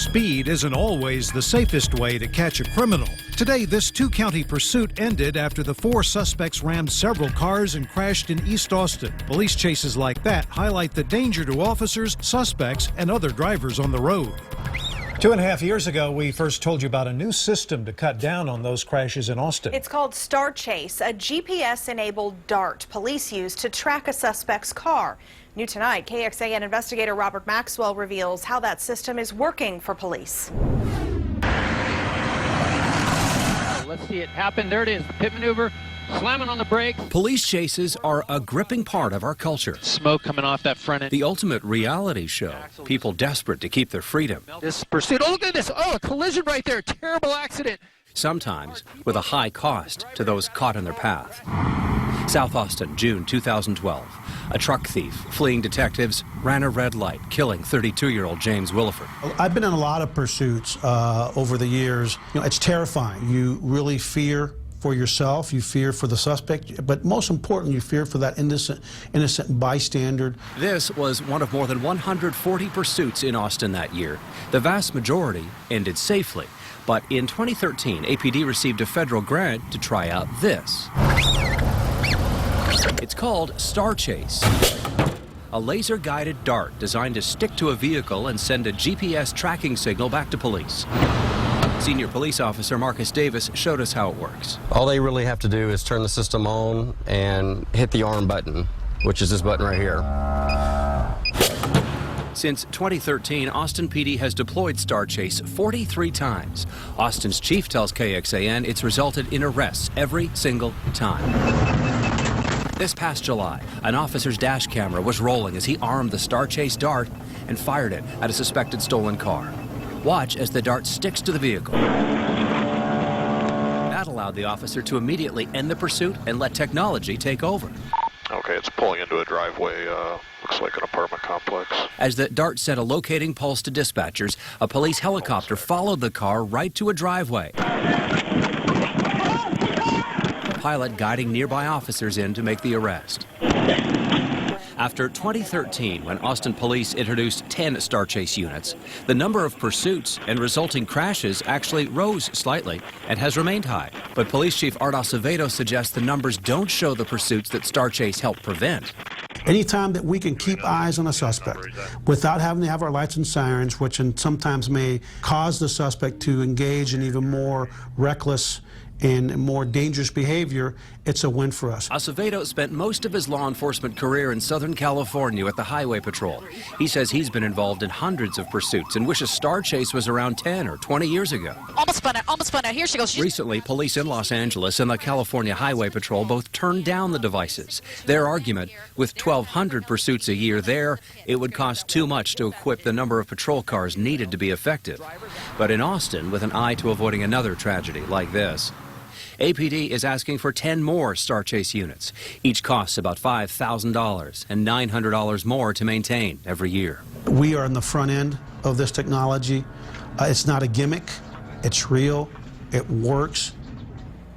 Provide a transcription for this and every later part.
Speed isn't always the safest way to catch a criminal. Today, this two-county pursuit ended after the four suspects rammed several cars and crashed in East Austin. Police chases like that highlight the danger to officers, suspects, and other drivers on the road. 2.5 years ago, we first told you about a new system to cut down on those crashes in Austin. It's called Star Chase, a GPS-enabled dart police use to track a suspect's car. New tonight, KXAN investigator Robert Maxwell reveals how that system is working for police. Let's see it happen. There it is, the pit maneuver, slamming on the brakes. Police chases are a gripping part of our culture. Smoke coming off that front end. The ultimate reality show. People desperate to keep their freedom. This pursuit, oh look at this, oh a collision right there, terrible accident. Sometimes with a high cost to those caught in their path. South Austin, June 2012. A truck thief fleeing detectives ran a red light, killing 32-year-old James Williford. I've been in a lot of pursuits over the years. You know, it's terrifying. You really fear for yourself, you fear for the suspect, but most important, you fear for that innocent bystander. This was one of more than 140 pursuits in Austin that year. The vast majority ended safely, but in 2013, APD received a federal grant to try out this. It's called Star Chase, a laser-guided dart designed to stick to a vehicle and send a GPS tracking signal back to police. Senior police officer Marcus Davis showed us how it works. All they really have to do is turn the system on and hit the arm button, which is this button right here. Since 2013, Austin PD has deployed Star Chase 43 times. Austin's chief tells KXAN it's resulted in arrests every single time. This past July, an officer's dash camera was rolling as he armed the Star Chase dart and fired it at a suspected stolen car. Watch as the dart sticks to the vehicle. That allowed the officer to immediately end the pursuit and let technology take over. Okay, it's pulling into a driveway, looks like an apartment complex. As the dart sent a locating pulse to dispatchers, a police helicopter followed the car right to a driveway. The pilot guiding nearby officers in to make the arrest. After 2013, when Austin police introduced 10 Star Chase units, the number of pursuits and resulting crashes actually rose slightly and has remained high. But Police Chief Art Acevedo suggests the numbers don't show the pursuits that Star Chase helped prevent. Anytime that we can keep eyes on a suspect without having to have our lights and sirens, which sometimes may cause the suspect to engage in even more reckless and more dangerous behavior, it's a win for us. Acevedo spent most of his law enforcement career in Southern California at the Highway Patrol. He says he's been involved in hundreds of pursuits and wishes Star Chase was around 10 or 20 years ago. Almost spun out. Here she goes. Recently, police in Los Angeles and the California Highway Patrol both turned down the devices. Their argument, with 1,200 pursuits a year there, it would cost too much to equip the number of patrol cars needed to be effective. But in Austin, with an eye to avoiding another tragedy like this, APD is asking for 10 more Star Chase units. Each costs about $5,000 and $900 more to maintain every year. We are in the front end of this technology. It's not a gimmick. It's real. It works.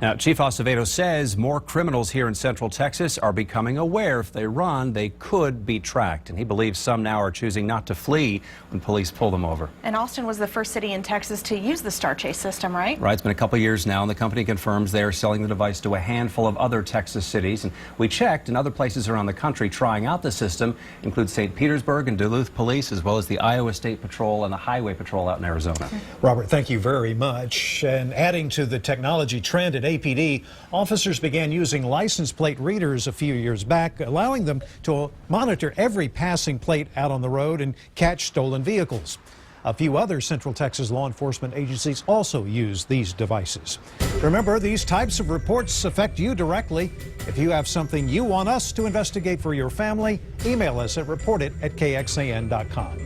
Now, Chief Acevedo says more criminals here in Central Texas are becoming aware if they run, they could be tracked. And he believes some now are choosing not to flee when police pull them over. And Austin was the first city in Texas to use the Star Chase system, right? Right. It's been a couple years now, and the company confirms they are selling the device to a handful of other Texas cities. And we checked, and other places around the country trying out the system include St. Petersburg and Duluth Police, as well as the Iowa State Patrol and the Highway Patrol out in Arizona. Robert, thank you very much. And adding to the technology trend at APD, officers began using license plate readers a few years back, allowing them to monitor every passing plate out on the road and catch stolen vehicles. A few other Central Texas law enforcement agencies also use these devices. Remember, these types of reports affect you directly. If you have something you want us to investigate for your family, email us at report@kxan.com.